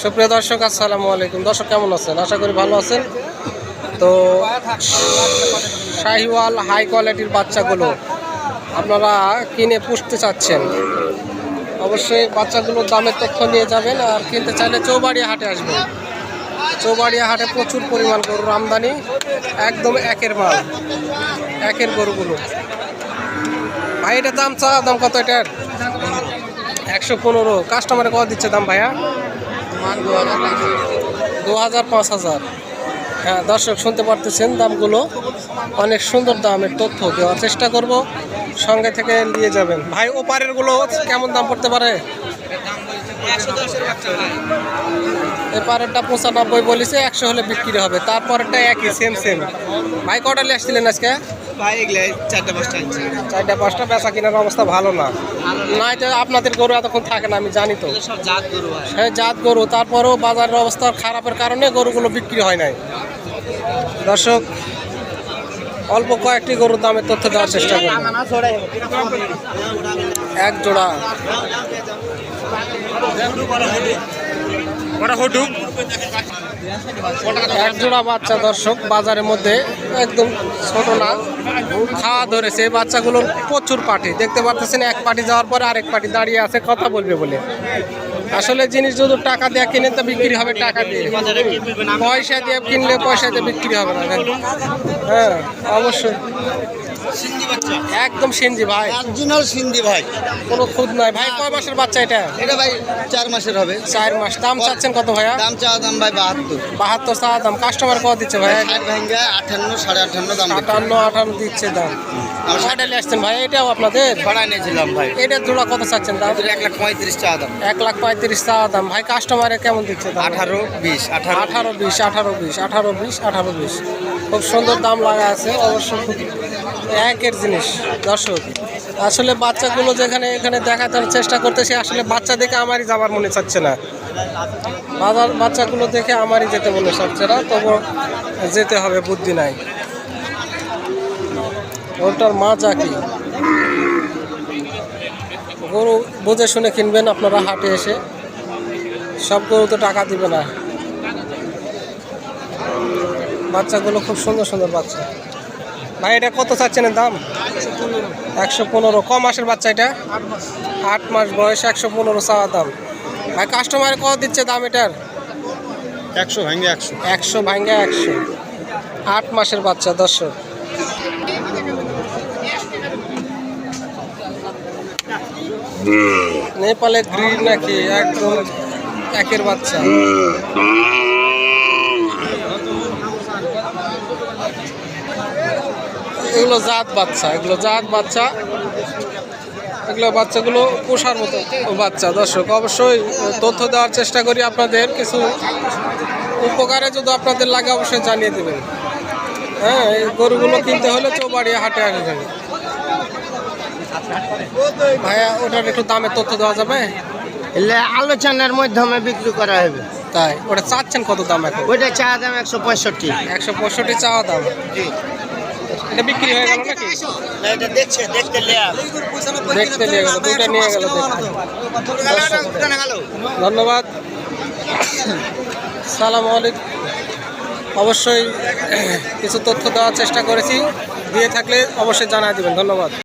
সুপ্রিয় দর্শক, আসসালামু আলাইকুম। দর্শক কেমন আছেন? আশা করি ভালো আছেন। তো শাহিওয়াল হাই কোয়ালিটির বাচ্চাগুলো আপনারা কিনে পুষতে চাচ্ছেন, অবশ্যই বাচ্চাগুলোর দামের তথ্য নিয়ে যাবেন। আর কিনতে চাইলে চৌবাড়িয়া হাটে আসবেন। চৌবাড়িয়া হাটে প্রচুর পরিমাণ গরুর আমদানি, একদম একের মাল, একের গরুগুলো। ভাই এটার দাম কত? এটার 115। কাস্টমারে কত দিচ্ছে দাম ভাইয়া? 2000, 5000। হ্যাঁ দর্শক শুনতে পারতেছেন, দামগুলো অনেক সুন্দর, দামের তথ্য দেওয়ার চেষ্টা করব, সঙ্গে থেকে নিয়ে যাবেন। ভাই ওপারের গুলো কেমন দাম পড়তে পারে? এপারেরটা 95 বলেছে, 100 হলে বিক্রি হবে। তারপরেরটা একই, সেম। ভাই কটা নিয়ে আসছিলেন আজকে? ভাই এগুলো 4-5টা বেচা কেনার অবস্থা ভালো না। তো আপনাদের গরু এতক্ষণ থাকে না, আমি জানি তো। হ্যাঁ জাত গরু, তারপরেও বাজারের অবস্থা খারাপের কারণে গরুগুলো বিক্রি হয় নাই। দর্শক অল্প কয়েকটি গরুর দামের তথ্য দেওয়ার চেষ্টা করব। এক জোড়া বাচ্চা দর্শক, বাজারের মধ্যে একদম ছোট না, খাওয়া ধরেছে। এই বাচ্চাগুলোর প্রচুর পাটি দেখতে পাচ্ছেন। এক পাটি যাওয়ার পরে আরেক পাটি দাঁড়িয়ে আছে কথা বলবে বলে। আসলে জিনিস যদি টাকা দিয়ে কিনে তো বিক্রি হবে টাকা দিয়ে, পয়সা দিয়ে কিনলে পয়সা দিয়ে বিক্রি হবে না। হ্যাঁ অবশ্যই একদম সিন্ধি ভাই, অরিজিনাল সিন্ধি ভাই, কোনো খুদ নয় ভাই। কয় মাসের বাচ্চা এটা? এটা ভাই 4 মাসের হবে। 4 মাস। দাম চাচ্ছেন কত ভাইয়া? দাম ভাই 72 চা দাম। কাস্টমার কত দিচ্ছে ভাইয়া? 58, 58.5 দাম। 58 দিচ্ছে দাম। কয়টা নিয়ে আসছেন ভাই? এটাও আপনাদের? ভাড়া নিয়েছিলাম ভাই। এটার জোড়া কত চাচ্ছেন দাম? 1,35,000 চা দাম। 1,35,000 চা দাম। ভাই কাস্টমারে কেমন দিচ্ছে দাম? 18-20 খুব সুন্দর দাম লাগা আছে অবশ্য, খুব একের জিনিস। দর্শক আসলে বাচ্চাগুলো এখানে দেখানোর চেষ্টা করতেছি, আসলে বাচ্চা দেখে আমারই যাবার মনে চাচ্ছে না। বাচ্চাগুলো দেখে আমারই যেতে মনে চাচ্ছে না, তবু যেতে হবে, বুদ্ধি নাই। ওটার মাজা কি? গরু বুঝে শুনে কিনবেন আপনারা হাটে এসে, সব গরু তো টাকা দিবে না। বাচ্চাগুলো খুব সুন্দর বাচ্চা। ভাই এটা কত চাচ্ছেন দাম? 115। ক মাসের বাচ্চা এটা? 8 মাস বয়স, 115 চাওয়া দাম। ভাই কাস্টমারে কত দিচ্ছে দাম এটার? 100 ভাঙে 100। 8 মাসের বাচ্চা। দর্শক নেপালে গ্রিন নাকি, একদম একের বাচ্চা। এগুলো জাত বাচ্চা, এগুলো বাচ্চাগুলো পোষার মতো বাচ্চা। দর্শক অবশ্যই তথ্য দেওয়ার চেষ্টা করি আপনাদের, কিছু উপকারে যদি আপনাদের লাগে অবশ্যই জানিয়ে দেবেন। হ্যাঁ এই গরুগুলো কিনতে হলে চৌবাড়িয়া হাটে আসবেন। ভাইয়া ওটার একটু দামের তথ্য দেওয়া যাবে? আলোচনার মাধ্যমে বিক্রি করা হবে। তাই ওটা চাচ্ছেন কত দাম এখন? ওইটা চা দাম 165। 165 চাওয়া দাম। এটা বিক্রি হয়ে গেল নাকি? দেখতে নিয়ে গেল, দুটো নিয়ে গেল দেখতে। ধন্যবাদ। সালামু আলাইকুম। অবশ্যই কিছু তথ্য দেওয়ার চেষ্টা করেছি, দিয়ে থাকলে অবশ্যই জানাই দেবেন। ধন্যবাদ।